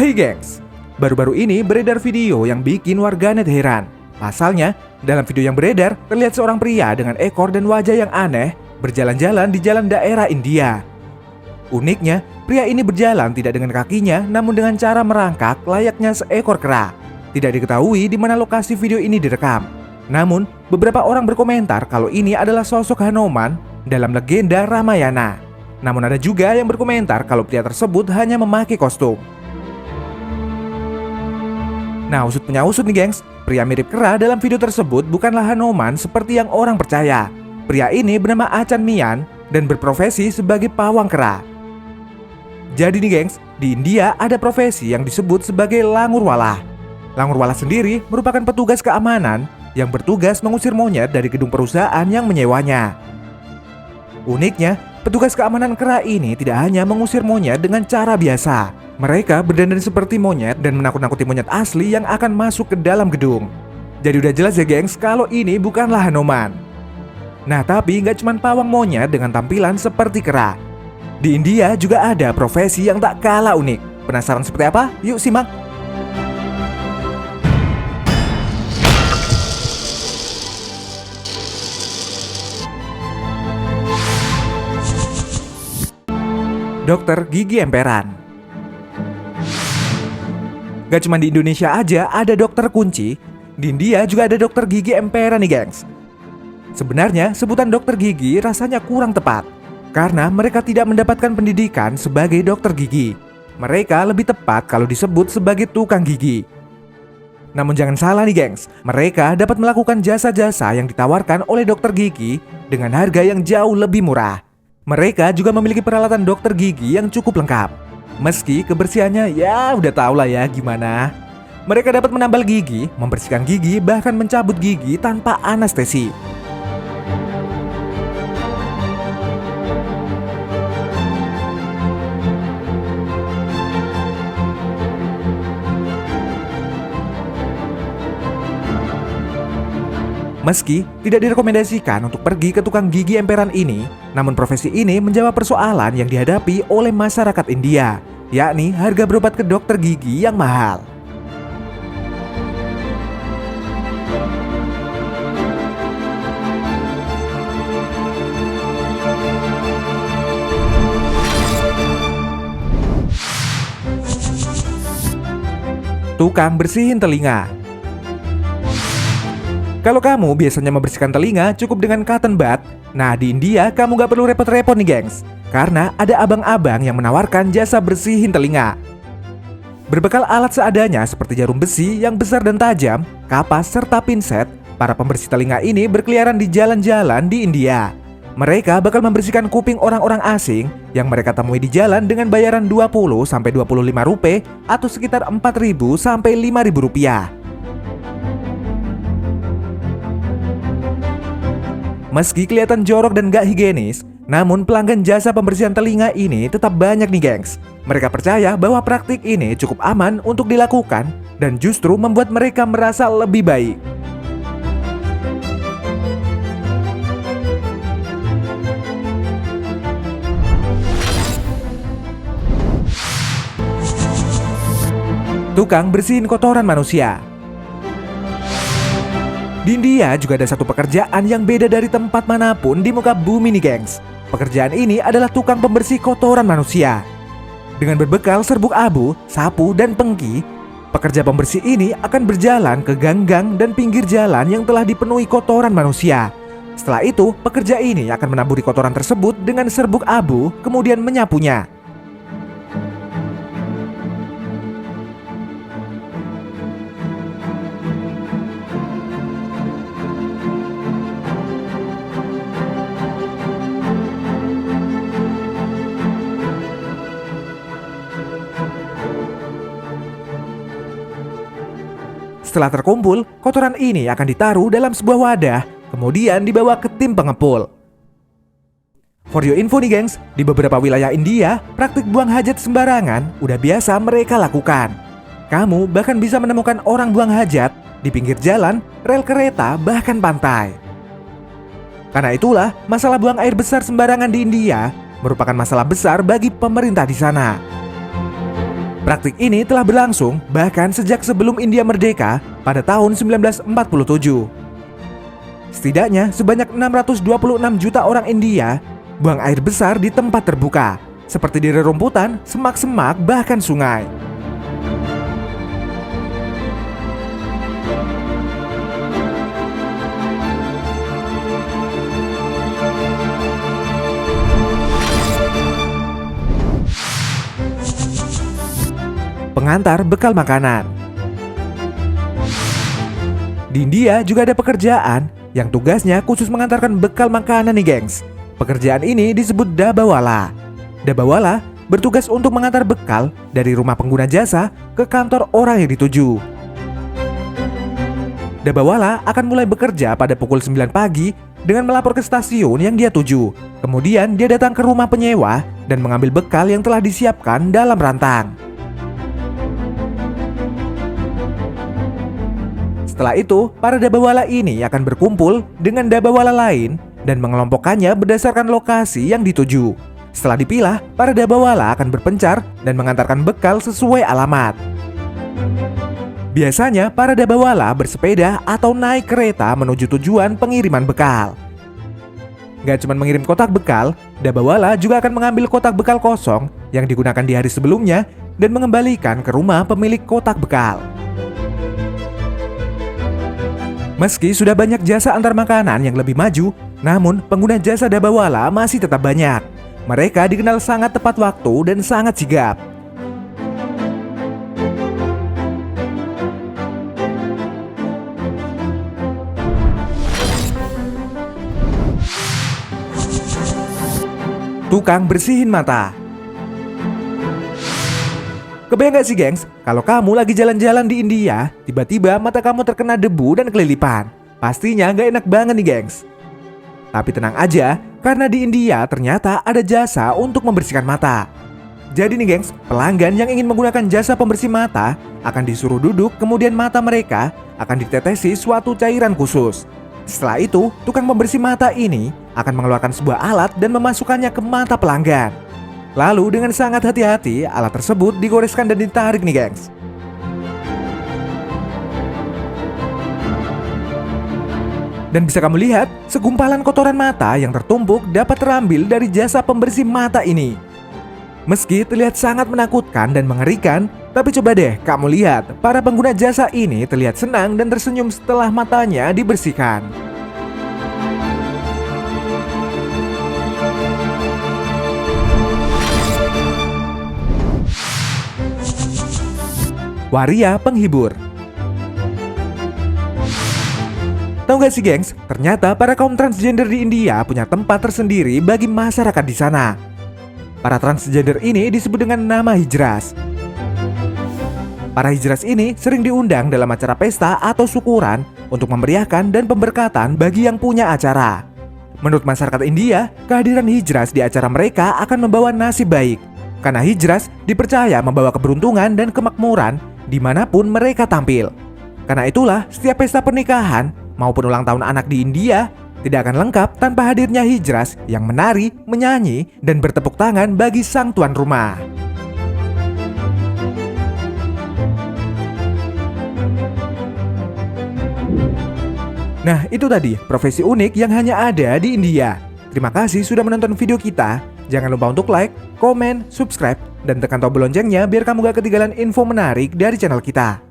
Hai gengs, baru-baru ini beredar video yang bikin warganet heran. Pasalnya, dalam video yang beredar terlihat seorang pria dengan ekor dan wajah yang aneh berjalan-jalan di jalan daerah India. Uniknya, pria ini berjalan tidak dengan kakinya namun dengan cara merangkak layaknya seekor kera. Tidak diketahui di mana lokasi video ini direkam. Namun, beberapa orang berkomentar kalau ini adalah sosok Hanuman dalam legenda Ramayana. Namun ada juga yang berkomentar kalau pria tersebut hanya memakai kostum. Nah, usut punya usut nih gengs, pria mirip kera dalam video tersebut bukanlah Hanuman seperti yang orang percaya. Pria ini bernama Achan Mian dan berprofesi sebagai pawang kera. Jadi nih gengs, di India ada profesi yang disebut sebagai Langurwala. Langurwala sendiri merupakan petugas keamanan yang bertugas mengusir monyet dari gedung perusahaan yang menyewanya. Uniknya, petugas keamanan kera ini tidak hanya mengusir monyet dengan cara biasa. Mereka berdandan seperti monyet dan menakut-nakuti monyet asli yang akan masuk ke dalam gedung. Jadi udah jelas ya gengs kalau ini bukanlah Hanuman. Nah tapi nggak cuma pawang monyet dengan tampilan seperti kera. Di India juga ada profesi yang tak kalah unik. Penasaran seperti apa? Yuk simak. Dokter gigi emperan. Gak cuma di Indonesia aja ada dokter kunci, di India juga ada dokter gigi emperan nih gengs. Sebenarnya sebutan dokter gigi rasanya kurang tepat, karena mereka tidak mendapatkan pendidikan sebagai dokter gigi. Mereka lebih tepat kalau disebut sebagai tukang gigi. Namun jangan salah nih gengs, mereka dapat melakukan jasa-jasa yang ditawarkan oleh dokter gigi dengan harga yang jauh lebih murah. Mereka juga memiliki peralatan dokter gigi yang cukup lengkap. Meski kebersihannya ya udah tau lah ya gimana. Mereka dapat menambal gigi, membersihkan gigi, bahkan mencabut gigi tanpa anestesi. Meski tidak direkomendasikan untuk pergi ke tukang gigi emperan ini, namun profesi ini menjawab persoalan yang dihadapi oleh masyarakat India, yakni harga berobat ke dokter gigi yang mahal. Tukang bersihin telinga. Kalau kamu biasanya membersihkan telinga cukup dengan cotton bud, nah di India kamu gak perlu repot-repot nih gengs, karena ada abang-abang yang menawarkan jasa bersihin telinga. Berbekal alat seadanya seperti jarum besi yang besar dan tajam, kapas serta pinset, para pembersih telinga ini berkeliaran di jalan-jalan di India. Mereka bakal membersihkan kuping orang-orang asing yang mereka temui di jalan dengan bayaran 20-25 rupiah atau sekitar 4.000-5.000 rupiah. Meski kelihatan jorok dan gak higienis, namun pelanggan jasa pembersihan telinga ini tetap banyak nih gengs. Mereka percaya bahwa praktik ini cukup aman untuk dilakukan dan justru membuat mereka merasa lebih baik. Tukang bersihin kotoran manusia. Di India juga ada satu pekerjaan yang beda dari tempat manapun di muka bumi nih gengs. Pekerjaan ini adalah tukang pembersih kotoran manusia. Dengan berbekal serbuk abu, sapu, dan pengki, pekerja pembersih ini akan berjalan ke gang-gang dan pinggir jalan yang telah dipenuhi kotoran manusia. Setelah itu, pekerja ini akan menaburi kotoran tersebut dengan serbuk abu, kemudian menyapunya. Setelah terkumpul, kotoran ini akan ditaruh dalam sebuah wadah, kemudian dibawa ke tim pengepul. For your info nih gengs, di beberapa wilayah India, praktik buang hajat sembarangan udah biasa mereka lakukan. Kamu bahkan bisa menemukan orang buang hajat di pinggir jalan, rel kereta, bahkan pantai. Karena itulah, masalah buang air besar sembarangan di India merupakan masalah besar bagi pemerintah di sana. Praktik ini telah berlangsung bahkan sejak sebelum India merdeka pada tahun 1947. Setidaknya sebanyak 626 juta orang India buang air besar di tempat terbuka, seperti di rerumputan, semak-semak, bahkan sungai. Pengantar bekal makanan. Di India juga ada pekerjaan yang tugasnya khusus mengantarkan bekal makanan nih gengs. Pekerjaan ini disebut dabawala. Dabawala bertugas untuk mengantar bekal dari rumah pengguna jasa ke kantor orang yang dituju. Dabawala akan mulai bekerja pada pukul 9 pagi dengan melapor ke stasiun yang dia tuju. Kemudian dia datang ke rumah penyewa dan mengambil bekal yang telah disiapkan dalam rantang. Setelah itu, para dabawala ini akan berkumpul dengan dabawala lain dan mengelompokkannya berdasarkan lokasi yang dituju. Setelah dipilah, para dabawala akan berpencar dan mengantarkan bekal sesuai alamat. Biasanya, para dabawala bersepeda atau naik kereta menuju tujuan pengiriman bekal. Gak cuma mengirim kotak bekal, dabawala juga akan mengambil kotak bekal kosong yang digunakan di hari sebelumnya dan mengembalikan ke rumah pemilik kotak bekal. Meski sudah banyak jasa antar makanan yang lebih maju, namun pengguna jasa dabawala masih tetap banyak. Mereka dikenal sangat tepat waktu dan sangat sigap. Tukang bersihin mata. Kebayang gak sih gengs, kalau kamu lagi jalan-jalan di India, tiba-tiba mata kamu terkena debu dan kelilipan. Pastinya gak enak banget nih gengs. Tapi tenang aja, karena di India ternyata ada jasa untuk membersihkan mata. Jadi nih gengs, pelanggan yang ingin menggunakan jasa pembersih mata akan disuruh duduk, kemudian mata mereka akan ditetesi suatu cairan khusus. Setelah itu, tukang pembersih mata ini akan mengeluarkan sebuah alat dan memasukkannya ke mata pelanggan. Lalu dengan sangat hati-hati, alat tersebut digoreskan dan ditarik nih gengs. Dan bisa kamu lihat, segumpalan kotoran mata yang tertumpuk dapat terambil dari jasa pembersih mata ini. Meski terlihat sangat menakutkan dan mengerikan, tapi coba deh kamu lihat, para pengguna jasa ini terlihat senang dan tersenyum setelah matanya dibersihkan. Waria penghibur. Tahu gak sih gengs, ternyata para kaum transgender di India punya tempat tersendiri bagi masyarakat di sana. Para transgender ini disebut dengan nama hijras. Para hijras ini sering diundang dalam acara pesta atau syukuran untuk memeriahkan dan pemberkatan bagi yang punya acara. Menurut masyarakat India, kehadiran hijras di acara mereka akan membawa nasib baik. Karena hijras dipercaya membawa keberuntungan dan kemakmuran dimanapun mereka tampil. Karena itulah, setiap pesta pernikahan maupun ulang tahun anak di India tidak akan lengkap tanpa hadirnya hijras yang menari, menyanyi, dan bertepuk tangan bagi sang tuan rumah. Nah, itu tadi profesi unik yang hanya ada di India. Terima kasih sudah menonton video kita. Jangan lupa untuk like, komen, subscribe, dan tekan tombol loncengnya biar kamu gak ketinggalan info menarik dari channel kita.